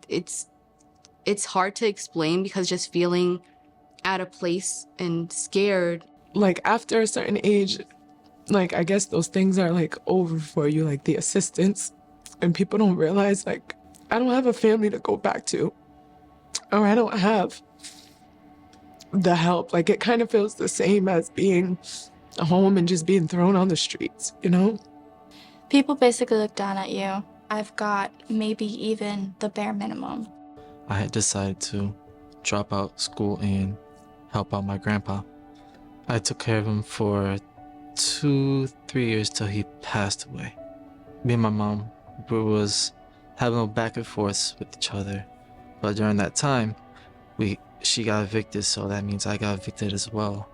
it's hard to explain because just feeling out of place and scared. Like after a certain age, like I guess those things are like over for you, like the assistance, and people don't realize like I don't have a family to go back to, or I don't have the help. Like it kind of feels the same as being home and just being thrown on the streets, you know? People basically look down at you. I've got maybe even the bare minimum. I had decided to drop out school and help out my grandpa. I took care of him for 2-3 years till he passed away. Me and my mom, we was having a back and forth with each other. But during that time, she got evicted, so that means I got evicted as well.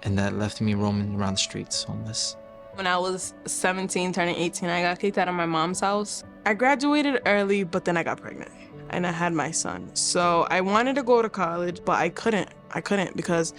And that left me roaming around the streets homeless. When I was 17, turning 18, I got kicked out of my mom's house. I graduated early, but then I got pregnant and I had my son. So I wanted to go to college, but I couldn't. Because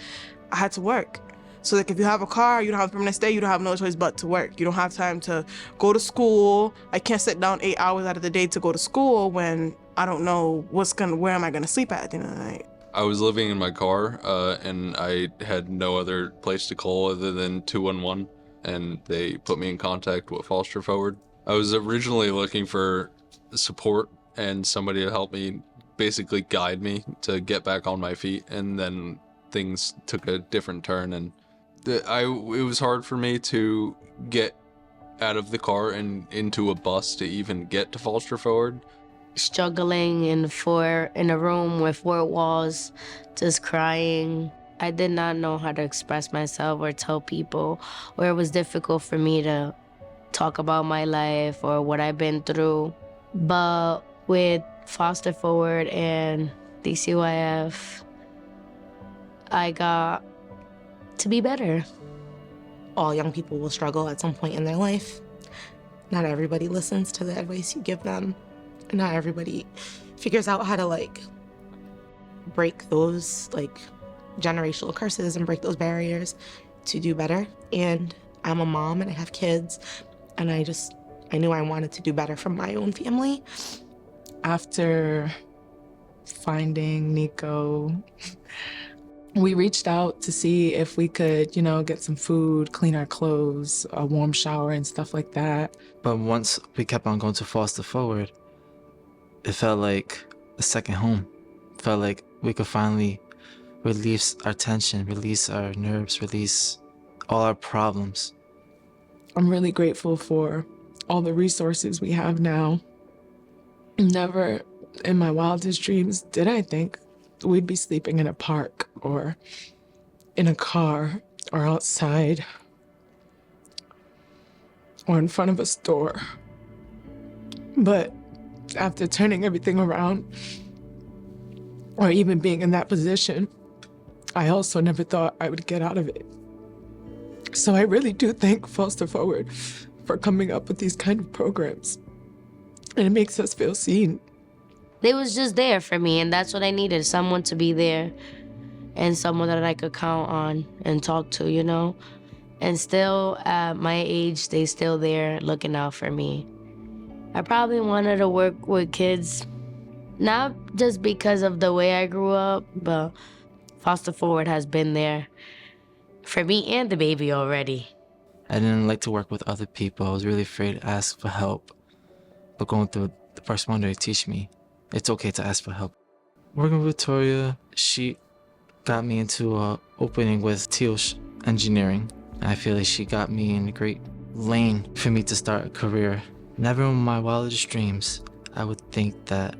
I had to work. So like if you have a car, you don't have a permanent stay, you don't have no choice but to work. You don't have time to go to school. I can't sit down 8 hours out of the day to go to school when I don't know where am I gonna sleep at the end of the night. I was living in my car and I had no other place to call other than 211, and they put me in contact with Foster Forward. I was originally looking for support and somebody to help me basically guide me to get back on my feet, and then things took a different turn, and it was hard for me to get out of the car and into a bus to even get to Foster Forward. Struggling in a room with 4 walls, just crying. I did not know how to express myself or tell people, or it was difficult for me to talk about my life or what I've been through. But with Foster Forward and DCYF, I got to be better. All young people will struggle at some point in their life. Not everybody listens to the advice you give them. Not everybody figures out how to break those generational curses and break those barriers to do better. And I'm a mom and I have kids, and I knew I wanted to do better for my own family. After finding Nico, we reached out to see if we could, get some food, clean our clothes, a warm shower and stuff like that. But once we kept on going to Foster Forward, it felt like a second home. It felt like we could finally release our tension, release our nerves, release all our problems. I'm really grateful for all the resources we have now. Never in my wildest dreams did I think we'd be sleeping in a park or in a car or outside or in front of a store. But after turning everything around, or even being in that position, I also never thought I would get out of it. So I really do thank Foster Forward for coming up with these kind of programs. And it makes us feel seen. They was just there for me, and that's what I needed, someone to be there and someone that I could count on and talk to, And still, at my age, they still there looking out for me. I probably wanted to work with kids, not just because of the way I grew up, but Foster Forward has been there for me and the baby already. I didn't like to work with other people. I was really afraid to ask for help. But going through the first one to teach me, it's okay to ask for help. Working with Victoria, she got me into an opening with Teal's engineering. I feel like she got me in a great lane for me to start a career. Never in my wildest dreams, I would think that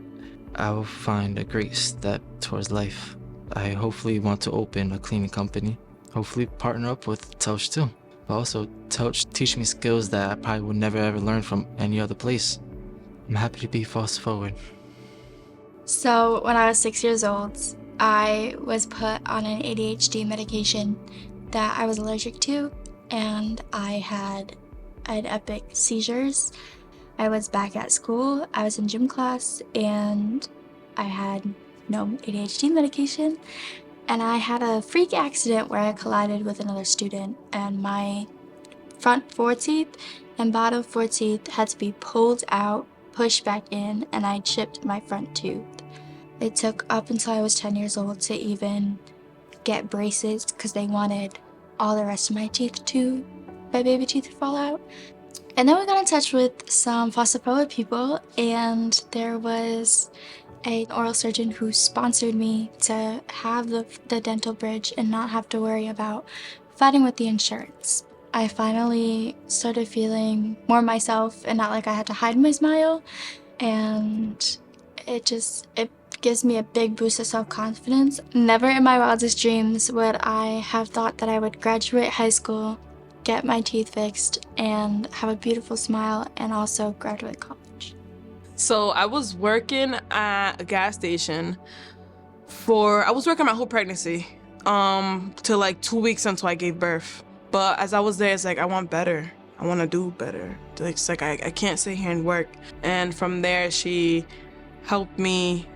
I will find a great step towards life. I hopefully want to open a cleaning company. Hopefully partner up with Telch too. But also Telch teach me skills that I probably would never ever learn from any other place. I'm happy to be Foster Forward. So when I was 6 years old, I was put on an ADHD medication that I was allergic to, and I had epic seizures. I was back at school, I was in gym class, and I had no ADHD medication. And I had a freak accident where I collided with another student, and my front 4 teeth and bottom 4 teeth had to be pulled out pushed back in and I chipped my front tooth. It took up until I was 10 years old to even get braces because they wanted all the rest of my baby teeth to fall out. And then we got in touch with some foster forward people, and there was an oral surgeon who sponsored me to have the dental bridge and not have to worry about fighting with the insurance. I finally started feeling more myself and not like I had to hide my smile, and it gives me a big boost of self-confidence. Never in my wildest dreams would I have thought that I would graduate high school, get my teeth fixed, and have a beautiful smile, and also graduate college. So I was working at a gas station I was working my whole pregnancy, till like 2 weeks until I gave birth. But as I was there, it's like, I want better. I want to do better. It's like, I can't sit here and work. And from there, she helped me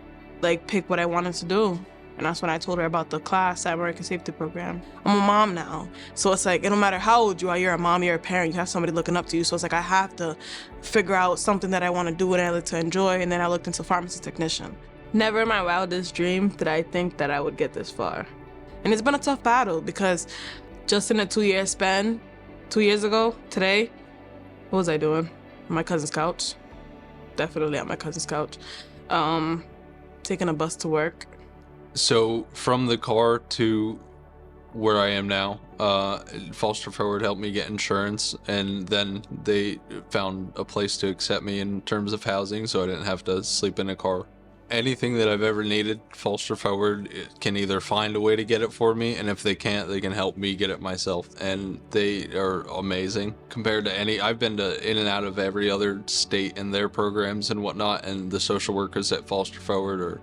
like pick what I wanted to do. And that's when I told her about the class at American Safety Program. I'm a mom now. So it's like, it don't matter how old you are, you're a mom, you're a parent, you have somebody looking up to you. So it's like, I have to figure out something that I want to do and I like to enjoy. And then I looked into pharmacy technician. Never in my wildest dream did I think that I would get this far. And it's been a tough battle because just in a 2-year span, 2 years ago, today, what was I doing? On my cousin's couch. Definitely at my cousin's couch. Taking a bus to work. So from the car to where I am now, Foster Forward helped me get insurance, and then they found a place to accept me in terms of housing, so I didn't have to sleep in a car. Anything that I've ever needed, Foster Forward can either find a way to get it for me, and if they can't, they can help me get it myself. And they are amazing compared to I've been in and out of every other state and their programs and whatnot, and the social workers at Foster Forward are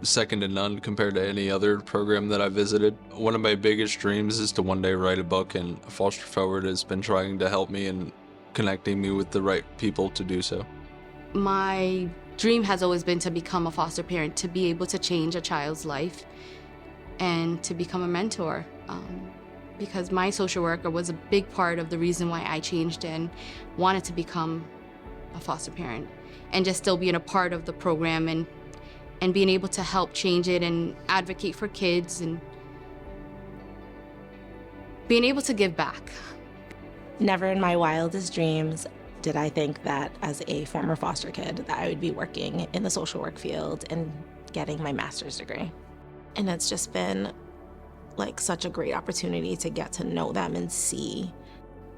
second to none compared to any other program that I visited. One of my biggest dreams is to one day write a book, and Foster Forward has been trying to help me and connecting me with the right people to do so. My dream has always been to become a foster parent, to be able to change a child's life and to become a mentor. Because my social worker was a big part of the reason why I changed and wanted to become a foster parent, and just still being a part of the program and being able to help change it and advocate for kids and being able to give back. Never in my wildest dreams did I think that as a former foster kid that I would be working in the social work field and getting my master's degree. And it's just been like such a great opportunity to get to know them and see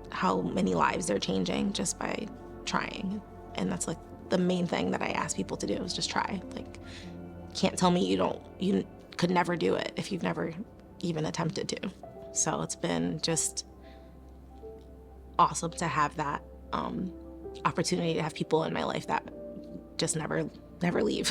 how many lives they're changing just by trying. And that's like the main thing that I ask people to do is just try. Like, can't tell me you could never do it if you've never even attempted to. So it's been just awesome to have that opportunity to have people in my life that just never leave.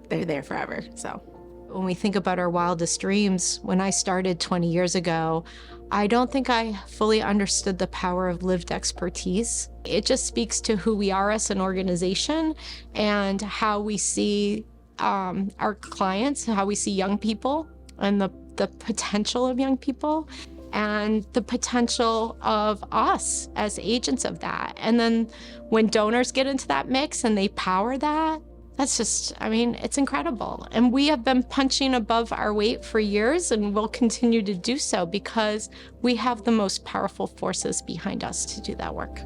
They're there forever. So when we think about our wildest dreams, when I started 20 years ago, I don't think I fully understood the power of lived expertise. It just speaks to who we are as an organization and how we see our clients, how we see young people and the potential of young people and the potential of us as agents of that. And then when donors get into that mix and they power that, that's just, I mean, it's incredible. And we have been punching above our weight for years and will continue to do so because we have the most powerful forces behind us to do that work.